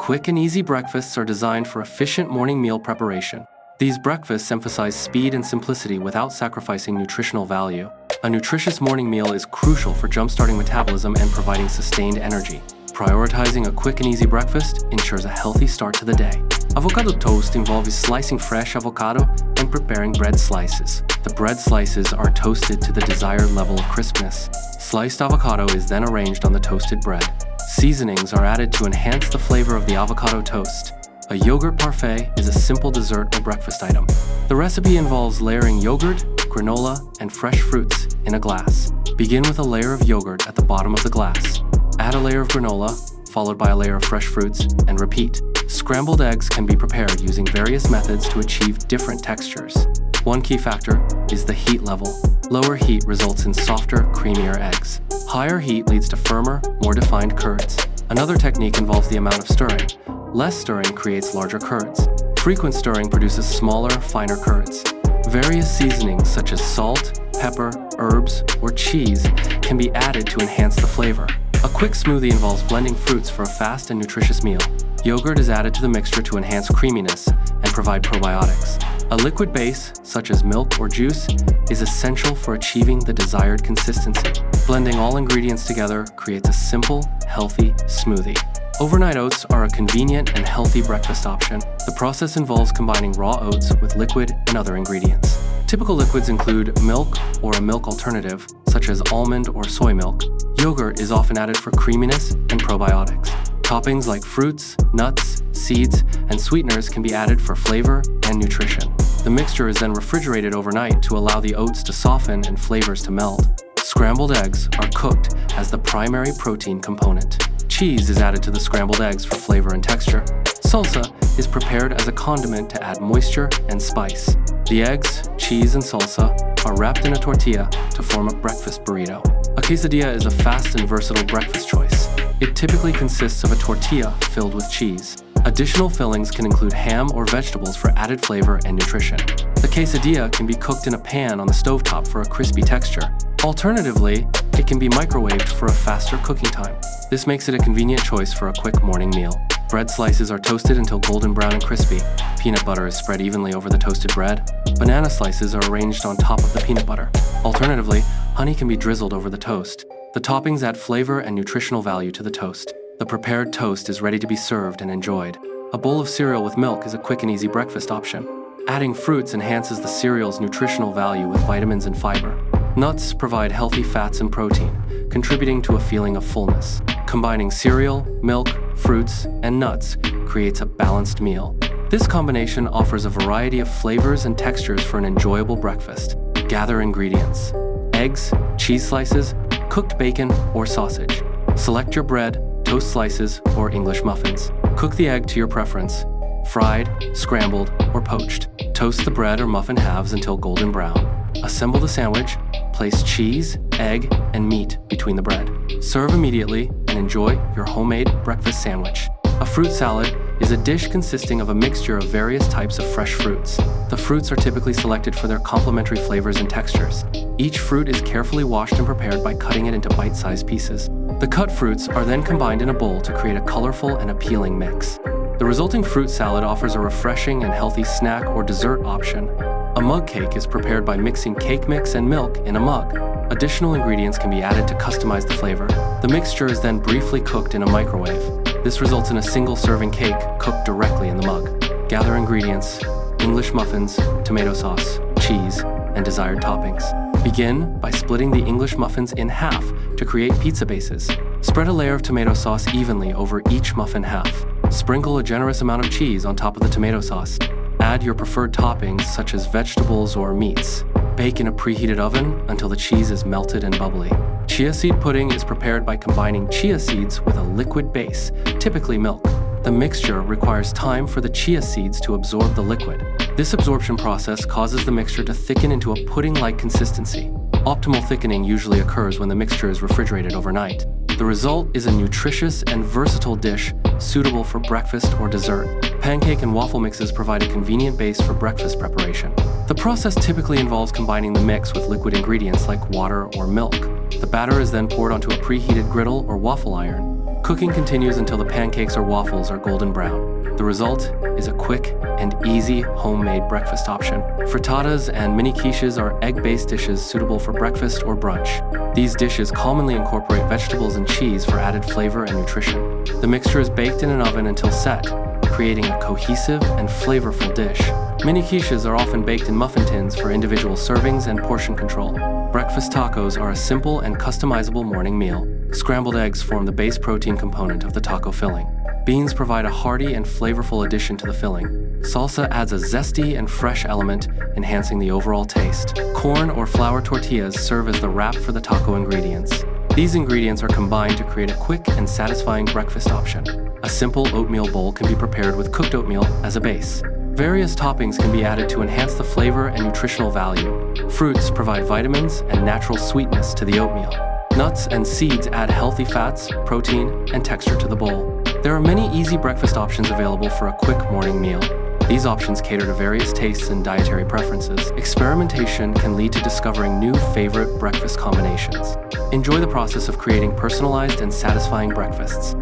Quick and easy breakfasts are designed for efficient morning meal preparation. These breakfasts emphasize speed and simplicity without sacrificing nutritional value. A nutritious morning meal is crucial for jumpstarting metabolism and providing sustained energy. Prioritizing a quick and easy breakfast ensures a healthy start to the day. Avocado toast involves slicing fresh avocado and preparing bread slices. The bread slices are toasted to the desired level of crispness. Sliced avocado is then arranged on the toasted bread. Seasonings are added to enhance the flavor of the avocado toast. A yogurt parfait is a simple dessert or breakfast item. The recipe involves layering yogurt, granola, and fresh fruits in a glass. Begin with a layer of yogurt at the bottom of the glass. Add a layer of granola, followed by a layer of fresh fruits, and repeat. Scrambled eggs can be prepared using various methods to achieve different textures. One key factor is the heat level. Lower heat results in softer, creamier eggs. Higher heat leads to firmer, more defined curds. Another technique involves the amount of stirring. Less stirring creates larger curds. Frequent stirring produces smaller, finer curds. Various seasonings such as salt, pepper, herbs, or cheese can be added to enhance the flavor. A quick smoothie involves blending fruits for a fast and nutritious meal. Yogurt is added to the mixture to enhance creaminess and provide probiotics. A liquid base, such as milk or juice, is essential for achieving the desired consistency. Blending all ingredients together creates a simple, healthy smoothie. Overnight oats are a convenient and healthy breakfast option. The process involves combining raw oats with liquid and other ingredients. Typical liquids include milk or a milk alternative, such as almond or soy milk. Yogurt is often added for creaminess and probiotics. Toppings like fruits, nuts, seeds, and sweeteners can be added for flavor and nutrition. The mixture is then refrigerated overnight to allow the oats to soften and flavors to meld. Scrambled eggs are cooked as the primary protein component. Cheese is added to the scrambled eggs for flavor and texture. Salsa is prepared as a condiment to add moisture and spice. The eggs, cheese, and salsa are wrapped in a tortilla to form a breakfast burrito. A quesadilla is a fast and versatile breakfast choice. It typically consists of a tortilla filled with cheese. Additional fillings can include ham or vegetables for added flavor and nutrition. The quesadilla can be cooked in a pan on the stovetop for a crispy texture. Alternatively, it can be microwaved for a faster cooking time. This makes it a convenient choice for a quick morning meal. Bread slices are toasted until golden brown and crispy. Peanut butter is spread evenly over the toasted bread. Banana slices are arranged on top of the peanut butter. Alternatively, honey can be drizzled over the toast. The toppings add flavor and nutritional value to the toast. The prepared toast is ready to be served and enjoyed. A bowl of cereal with milk is a quick and easy breakfast option. Adding fruits enhances the cereal's nutritional value with vitamins and fiber. Nuts provide healthy fats and protein, contributing to a feeling of fullness. Combining cereal, milk, fruits, and nuts creates a balanced meal. This combination offers a variety of flavors and textures for an enjoyable breakfast. Gather ingredients: eggs, cheese slices, cooked bacon or sausage. Select your bread, toast slices, or English muffins. Cook the egg to your preference: fried, scrambled, or poached. Toast the bread or muffin halves until golden brown. Assemble the sandwich. Place cheese, egg, and meat between the bread. Serve immediately and enjoy your homemade breakfast sandwich. A fruit salad is a dish consisting of a mixture of various types of fresh fruits. The fruits are typically selected for their complementary flavors and textures. Each fruit is carefully washed and prepared by cutting it into bite-sized pieces. The cut fruits are then combined in a bowl to create a colorful and appealing mix. The resulting fruit salad offers a refreshing and healthy snack or dessert option. A mug cake is prepared by mixing cake mix and milk in a mug. Additional ingredients can be added to customize the flavor. The mixture is then briefly cooked in a microwave. This results in a single-serving cake cooked directly in the mug. Gather ingredients: English muffins, tomato sauce, cheese, and desired toppings. Begin by splitting the English muffins in half to create pizza bases. Spread a layer of tomato sauce evenly over each muffin half. Sprinkle a generous amount of cheese on top of the tomato sauce. Add your preferred toppings such as vegetables or meats. Bake in a preheated oven until the cheese is melted and bubbly. Chia seed pudding is prepared by combining chia seeds with a liquid base, typically milk. The mixture requires time for the chia seeds to absorb the liquid. This absorption process causes the mixture to thicken into a pudding-like consistency. Optimal thickening usually occurs when the mixture is refrigerated overnight. The result is a nutritious and versatile dish suitable for breakfast or dessert. Pancake and waffle mixes provide a convenient base for breakfast preparation. The process typically involves combining the mix with liquid ingredients like water or milk. The batter is then poured onto a preheated griddle or waffle iron. Cooking continues until the pancakes or waffles are golden brown. The result is a quick and easy homemade breakfast option. Frittatas and mini quiches are egg-based dishes suitable for breakfast or brunch. These dishes commonly incorporate vegetables and cheese for added flavor and nutrition. The mixture is baked in an oven until set, creating a cohesive and flavorful dish. Mini quiches are often baked in muffin tins for individual servings and portion control. Breakfast tacos are a simple and customizable morning meal. Scrambled eggs form the base protein component of the taco filling. Beans provide a hearty and flavorful addition to the filling. Salsa adds a zesty and fresh element, enhancing the overall taste. Corn or flour tortillas serve as the wrap for the taco ingredients. These ingredients are combined to create a quick and satisfying breakfast option. A simple oatmeal bowl can be prepared with cooked oatmeal as a base. Various toppings can be added to enhance the flavor and nutritional value. Fruits provide vitamins and natural sweetness to the oatmeal. Nuts and seeds add healthy fats, protein, and texture to the bowl. There are many easy breakfast options available for a quick morning meal. These options cater to various tastes and dietary preferences. Experimentation can lead to discovering new favorite breakfast combinations. Enjoy the process of creating personalized and satisfying breakfasts.